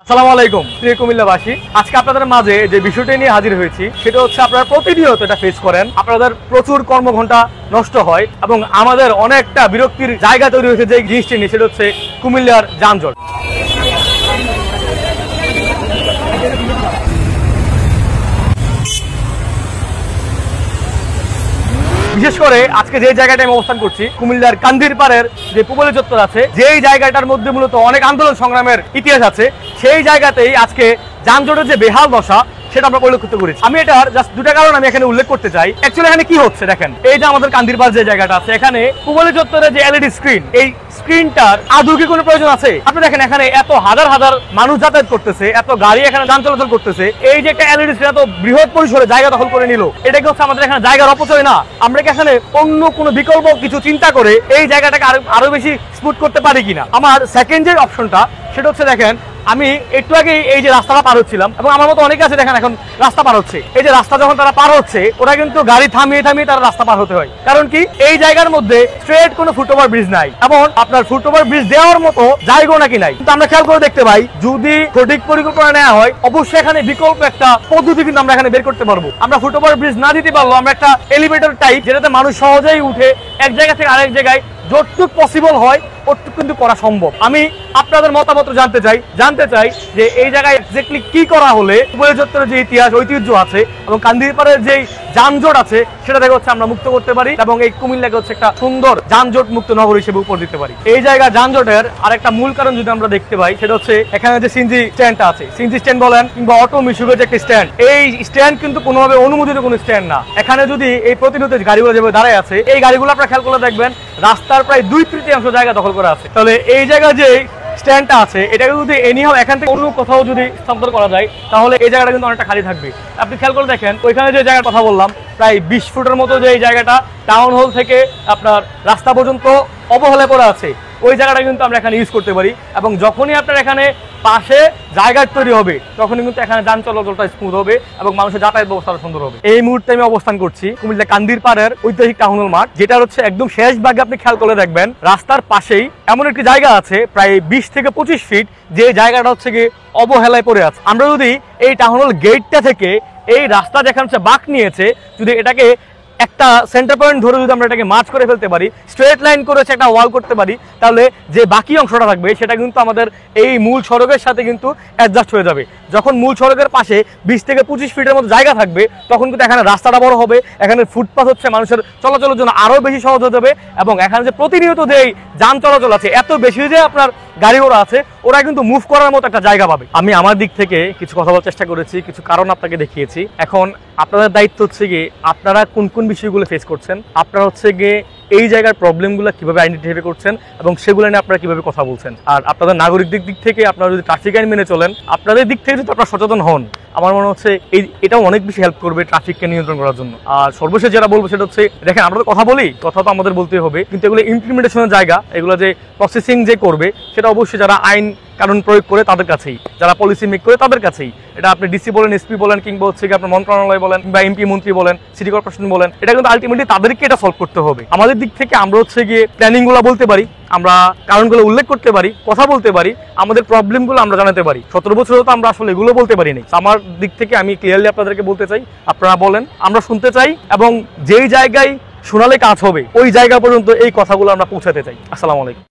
আসসালামু আলাইকুম প্রিয় কুমিল্লাবাসী, আজকে আপনাদের মাঝে যে বিষয়টি নিয়ে হাজির হয়েছি সেটা হচ্ছে আপনারা প্রতিনিয়ত এটা ফেস করেন। আপনাদের প্রচুর কর্মঘণ্টা নষ্ট হয় এবং আমাদের অনেকটা বিরক্তির জায়গা তৈরি হয়েছে যে জিনিসটি নিয়ে, সেটা হচ্ছে কুমিল্লার যানজট। বিশেষ করে আজকে যে জায়গাটায় আমি অবস্থান করছি, কুমিল্লার কান্দিরপাড়ের যে পুবলি চত্বর আছে, যেই জায়গাটার মধ্যে মূলত অনেক আন্দোলন সংগ্রামের ইতিহাস আছে, সেই জায়গাতেই আজকে যানজটের যে বেহাল দশা সেটা আমরা পরিলক্ষিত করেছি। আমি এটার জাস্ট দুটা কারণ আমি এখানে উল্লেখ করতে চাই। অ্যাকচুয়ালি এখানে কি হচ্ছে দেখেন, এই যে আমাদের কান্দিরপাড় যে জায়গাটা আছে, এখানে পুবলি চত্বরের যে এলইডি স্ক্রিন, এই স্ক্রিনটার আদৌ কি কোনো প্রয়োজন আছে? আপনি দেখেন এখানে এত হাজার হাজার মানুষ যাতায়াত করতেছে, এত গাড়ি এখানে যান চলাচল করতেছে, এই যে একটা এলইডি স্ক্রিন এত বৃহৎ পরিসরে জায়গা দখল করে নিল, এটা কি হচ্ছে আমাদের এখানে জায়গার অপচয় না? আমরা কি এখানে অন্য কোনো বিকল্প কিছু চিন্তা করে এই জায়গাটাকে আরো বেশি স্মুথ করতে পারি কিনা? আমার সেকেন্ড যে অপশনটা সেটা হচ্ছে, দেখেন আমি একটু আগে এই যে রাস্তাটা পার হচ্ছিলাম এবং আমার মতো অনেকে আছে দেখেন এখন রাস্তা পার হচ্ছে, এই যে রাস্তা যখন তারা পার হচ্ছে ওরা কিন্তু গাড়ি থামিয়ে থামিয়ে তারা রাস্তা পার হতে হয়। কারণ কি, এই জায়গার মধ্যে স্ট্রেট কোনো ফুটওভার ব্রিজ নাই এবং আপনার ফুটওভার ব্রিজ দেওয়ার মতো জায়গা নাকি নাই। কিন্তু আমরা খেয়াল করে দেখতে পাই, যদি সঠিক পরিকল্পনা নেওয়া হয় অবশ্যই এখানে বিকল্প একটা পদ্ধতি কিন্তু আমরা এখানে বের করতে পারবো। আমরা ফুটওভার ব্রিজ না দিতে পারলো আমরা একটা এলিভেটর টাইপ, যেটাতে মানুষ সহজেই উঠে এক জায়গা থেকে আরেক জায়গায় যতটুকু পসিবল হয় ওটুকু কিন্তু করা সম্ভব। আমি আপনাদের মতামত জানতে চাই যে এই জায়গায় এক্স্যাক্টলি কি করা হলে পুবলি চত্বরের যে ইতিহাস ঐতিহ্য আছে এবং কান্দিরপাড়ের যে যানজট আছে সেটা থেকে হচ্ছে আমরা মুক্ত করতে পারি এবং এই কুমিল্লাকে হচ্ছে একটা সুন্দর যানজট মুক্ত নগর হিসেবে উপর দিতে পারি। এই জায়গা যানজটের আরেকটা মূল কারণ যদি আমরা দেখতে পাই, সেটা হচ্ছে এখানে যে সিএনজি স্ট্যান্ডটা আছে, সিএনজি স্ট্যান্ড বলেন কিংবা অটো মিশুকের যে একটা স্ট্যান্ড, এই স্ট্যান্ড কিন্তু কোনোভাবে অনুমোদিত কোনো স্ট্যান্ড না। এখানে যদি এই প্রতিনিয়ত গাড়িগুলো যেভাবে দাঁড়ায় আছে, এই গাড়িগুলো আপনারা খেয়াল করে দেখবেন রাস্তার প্রায় 2/3 জায়গা দখল করা আছে। তাহলে এই জায়গা যে স্ট্যান্ডটা আছে এটাকে যদি এনিহাও এখান থেকে অন্য কোথাও যদি স্থানান্তর করা যায় তাহলে এই জায়গাটা কিন্তু অনেকটা খালি থাকবে। আপনি খেয়াল করে দেখেন ওইখানে যে জায়গার কথা বললাম, প্রায় 20 ফুটের মতো যে এই জায়গাটা টাউন হল থেকে আপনার রাস্তা পর্যন্ত অবহেলায় পড়ে আছে, ওই জায়গাটা কিন্তু আমরা এখানে ইউজ করতে পারি এবং যখনই আপনার এখানে পাশে জায়গা তৈরি হবে তখনই কিন্তু এখানে যান চলাচলটা স্মুথ হবে এবং মানুষের যাতায়াত ব্যবস্থাটা সুন্দর হবে। এই মুহূর্তে আমি অবস্থান করছি কুমিল্লা কান্দিরপাড়ের ঐতিহাসিক টাউন হল মাঠ, যেটা হচ্ছে একদম শেষ ভাগে। আপনি খেয়াল করে দেখবেন রাস্তার পাশেই এমন একটি জায়গা আছে প্রায় 20 থেকে 25 ফিট, যে জায়গাটা হচ্ছে গিয়ে অবহেলায় পড়ে আছে। আমরা যদি এই টাউন হল গেটটা থেকে এই রাস্তা যেখানে হচ্ছে বাঁক নিয়েছে, যদি এটাকে একটা সেন্টার পয়েন্ট ধরে যদি আমরা এটাকে মার্চ করে ফেলতে পারি, স্ট্রেট লাইন করে একটা ওয়াল করতে পারি, তাহলে যে বাকি অংশটা থাকবে সেটা কিন্তু আমাদের এই মূল সড়কের সাথে কিন্তু অ্যাডজাস্ট হয়ে যাবে। যখন মূল সড়কের পাশে 20 থেকে 25 ফিটের মতো জায়গা থাকবে তখন কিন্তু এখানে রাস্তাটা বড় হবে, এখানে ফুটপাথ হচ্ছে মানুষের চলাচলের জন্য আরও বেশি সহজ হয়ে যাবে এবং এখানে যে প্রতিনিয়ত যে যান চলাচল আছে, এত বেশি যে আপনার গাড়ি ঘোড়া আছে, ওরা কিন্তু মুভ করার মতো একটা জায়গা পাবে। আমি আমার দিক থেকে কিছু কথা বলার চেষ্টা করেছি, কিছু কারণ আপনাকে দেখিয়েছি। এখন আপনাদের দায়িত্ব হচ্ছে গিয়ে আপনারা কোন কোন বিষয়গুলো ফেস করছেন, আপনারা হচ্ছে গিয়ে এই জায়গার প্রবলেমগুলো কিভাবে আইডেন্টিফাই করছেন এবং সেগুলো নিয়ে আপনারা কিভাবে কথা বলছেন। আর আপনাদের নাগরিকদের দিক থেকে আপনারা যদি ট্রাফিক আইন মেনে চলেন, আপনাদের দিক থেকে যদি আপনারা সচেতন হন, আমার মনে হচ্ছে এটাও অনেক বেশি হেল্প করবে ট্রাফিককে নিয়ন্ত্রণ করার জন্য। আর সর্বশেষ যেটা বলবো সেটা হচ্ছে, দেখেন আমরা তো কথা বলি, কথা তো আমাদের বলতেই হবে, কিন্তু এগুলো ইমপ্লিমেন্টেশনের জায়গা, এগুলো যে প্রসেসিং যে করবে সেটা অবশ্যই যারা আইন কানুন প্রয়োগ করে তাদের কাছেই, যারা পলিসি মেক করে তাদের কাছেই। এটা আপনি ডিসি বলেন, এসপি বলেন, কিংবা হচ্ছে কি আপনার মন্ত্রণালয় বলেন, কিংবা এমপি মন্ত্রী বলেন, সিটি কর্পোরেশন বলেন, এটা কিন্তু আলটিমেটলি তাদেরকে এটা সলভ করতে হবে। আমাদের দিক থেকে আমরা হচ্ছে গিয়ে প্ল্যানিং গুলো বলতে পারি, আমরা কারণগুলো উল্লেখ করতে পারি, কথা বলতে পারি, আমাদের প্রবলেমগুলো আমরা জানাতে পারি। 17 বছরও তো আমরা আসলে এগুলো বলতে পারিনি। আমার দিক থেকে আমি ক্লিয়ারলি আপনাদেরকে বলতে চাই, আপনারা বলেন, আমরা শুনতে চাই এবং যেই জায়গায় শোনালে কাজ হবে ওই জায়গা পর্যন্ত এই কথাগুলো আমরা পৌঁছাতে চাই। আসসালামু আলাইকুম।